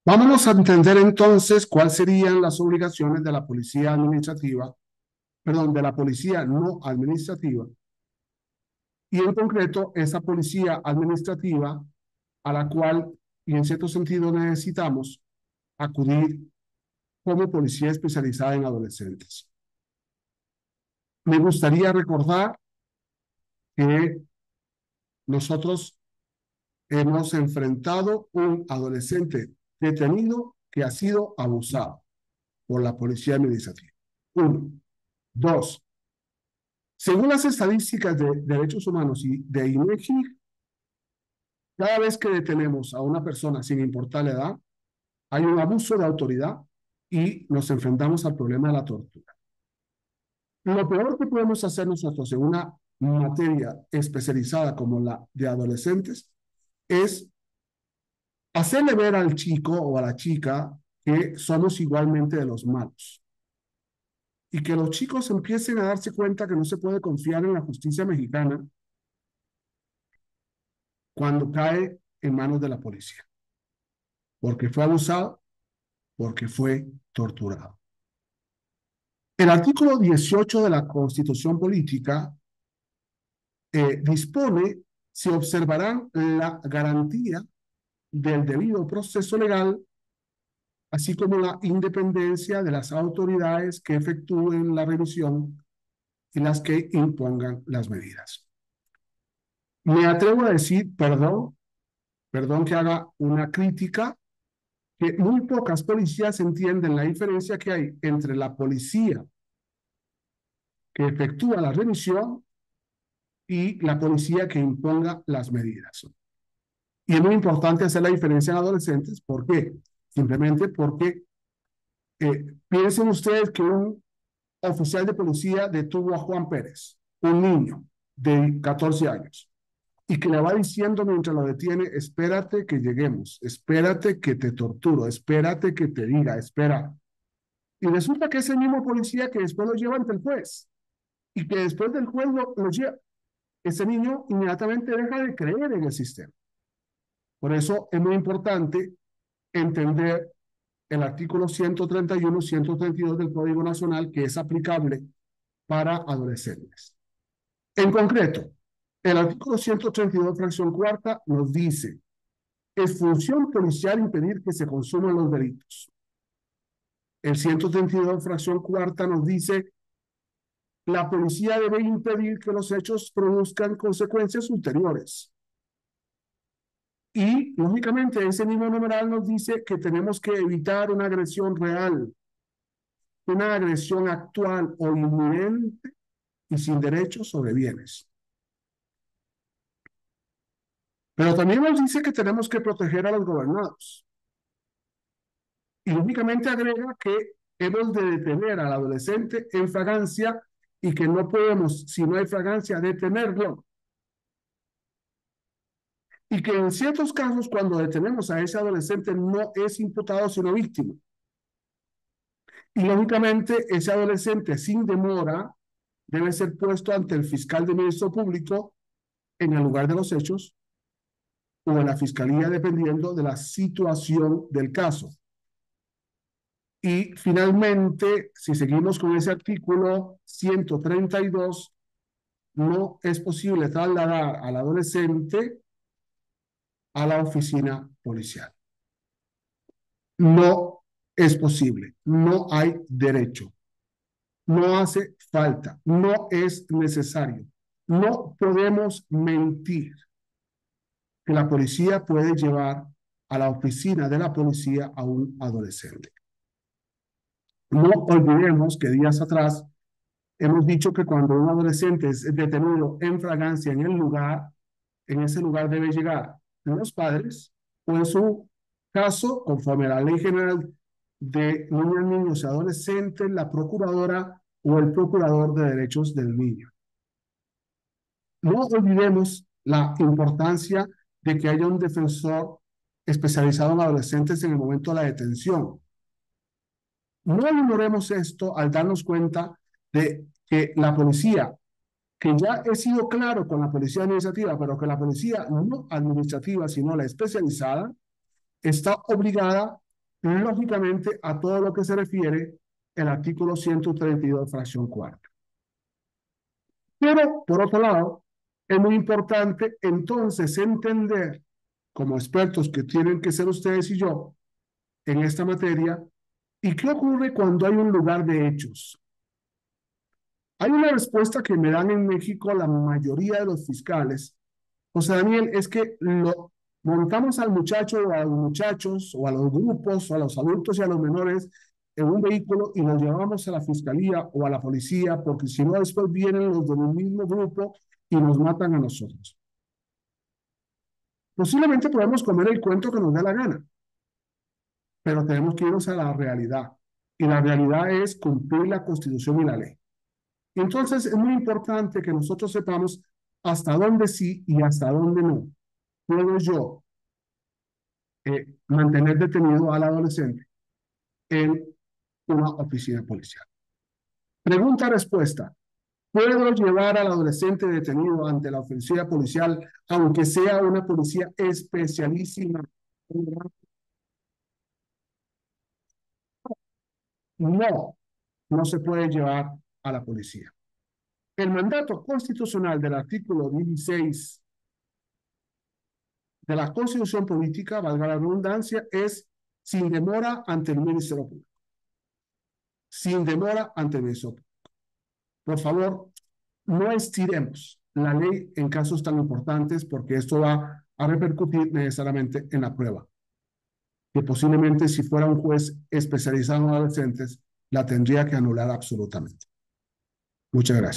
Vámonos a entender entonces cuáles serían las obligaciones de la policía administrativa, perdón, de la policía no administrativa, y en concreto esa policía administrativa a la cual, y en cierto sentido, necesitamos acudir como policía especializada en adolescentes. Me gustaría recordar que nosotros hemos enfrentado un adolescente detenido que ha sido abusado por la policía administrativa. Uno. Dos. Según las estadísticas de derechos humanos y de INEGI, cada vez que detenemos a una persona sin importar la edad, hay un abuso de autoridad y nos enfrentamos al problema de la tortura. Lo peor que podemos hacer nosotros en una materia especializada como la de adolescentes es hacerle ver al chico o a la chica que somos igualmente de los malos y que los chicos empiecen a darse cuenta que no se puede confiar en la justicia mexicana cuando cae en manos de la policía, porque fue abusado, porque fue torturado. El artículo 18 de la Constitución Política dispone se observarán la garantía del debido proceso legal, así como la independencia de las autoridades que efectúen la revisión y las que impongan las medidas. Me atrevo a decir, perdón que haga una crítica, que muy pocas policías entienden la diferencia que hay entre la policía que efectúa la revisión y la policía que imponga las medidas. Y es muy importante hacer la diferencia en adolescentes. ¿Por qué? Simplemente porque piensen ustedes que un oficial de policía detuvo a Juan Pérez, un niño de 14 años, y que le va diciendo mientras lo detiene, espérate que lleguemos, espérate que te torturo, espérate que te diga, espera. Y resulta que ese mismo policía que después lo lleva ante el juez y que después del juez lo lleva, ese niño inmediatamente deja de creer en el sistema. Por eso es muy importante entender el artículo 131, 132 del Código Nacional que es aplicable para adolescentes. En concreto, el artículo 132, fracción cuarta, nos dice: es función policial impedir que se consuman los delitos. El 132, fracción cuarta, nos dice: la policía debe impedir que los hechos produzcan consecuencias ulteriores. Y, lógicamente, ese mismo numeral nos dice que tenemos que evitar una agresión real, una agresión actual o inminente y sin derechos sobre bienes. Pero también nos dice que tenemos que proteger a los gobernados. Y lógicamente agrega que hemos de detener al adolescente en fragancia y que no podemos, si no hay fragancia, detenerlo. Y que en ciertos casos, cuando detenemos a ese adolescente, no es imputado, sino víctima. Y lógicamente, ese adolescente, sin demora, debe ser puesto ante el fiscal de Ministerio Público en el lugar de los hechos o en la fiscalía, dependiendo de la situación del caso. Y finalmente, si seguimos con ese artículo 132, no es posible trasladar al adolescente a la oficina policial. No es posible, no hay derecho, no hace falta, no es necesario. No podemos mentir que la policía puede llevar a la oficina de la policía a un adolescente. No olvidemos que días atrás hemos dicho que cuando un adolescente es detenido en fragancia en el lugar, en ese lugar debe llegar los padres o en su caso, conforme a la Ley General de Niñas, Niños y Adolescentes, la procuradora o el procurador de derechos del niño. No olvidemos la importancia de que haya un defensor especializado en adolescentes en el momento de la detención. No ignoremos esto al darnos cuenta de que la policía, que ya he sido claro con la policía administrativa, pero que la policía no administrativa, sino la especializada, está obligada lógicamente a todo lo que se refiere el artículo 132, fracción cuarta. Pero, por otro lado, es muy importante entonces entender, como expertos que tienen que ser ustedes y yo en esta materia, ¿y qué ocurre cuando hay un lugar de hechos? Hay una respuesta que me dan en México la mayoría de los fiscales. José Daniel, es que lo montamos al muchacho o a los muchachos o a los grupos o a los adultos y a los menores en un vehículo y los llevamos a la fiscalía o a la policía porque si no después vienen los del mismo grupo y nos matan a nosotros. Posiblemente podemos comer el cuento que nos dé la gana, pero tenemos que irnos a la realidad. Y la realidad es cumplir la Constitución y la ley. Y entonces es muy importante que nosotros sepamos hasta dónde sí y hasta dónde no puedo yo mantener detenido al adolescente en una oficina policial. Pregunta-respuesta. ¿Puedo llevar al adolescente detenido ante la oficina policial, aunque sea una policía especialísima? No, no se puede llevar a la policía. El mandato constitucional del artículo 16 de la Constitución Política, valga la redundancia, es sin demora ante el Ministerio Público. Sin demora ante el Ministerio Público. Por favor, no estiremos la ley en casos tan importantes porque esto va a repercutir necesariamente en la prueba, que posiblemente si fuera un juez especializado en adolescentes, la tendría que anular absolutamente. Muchas gracias.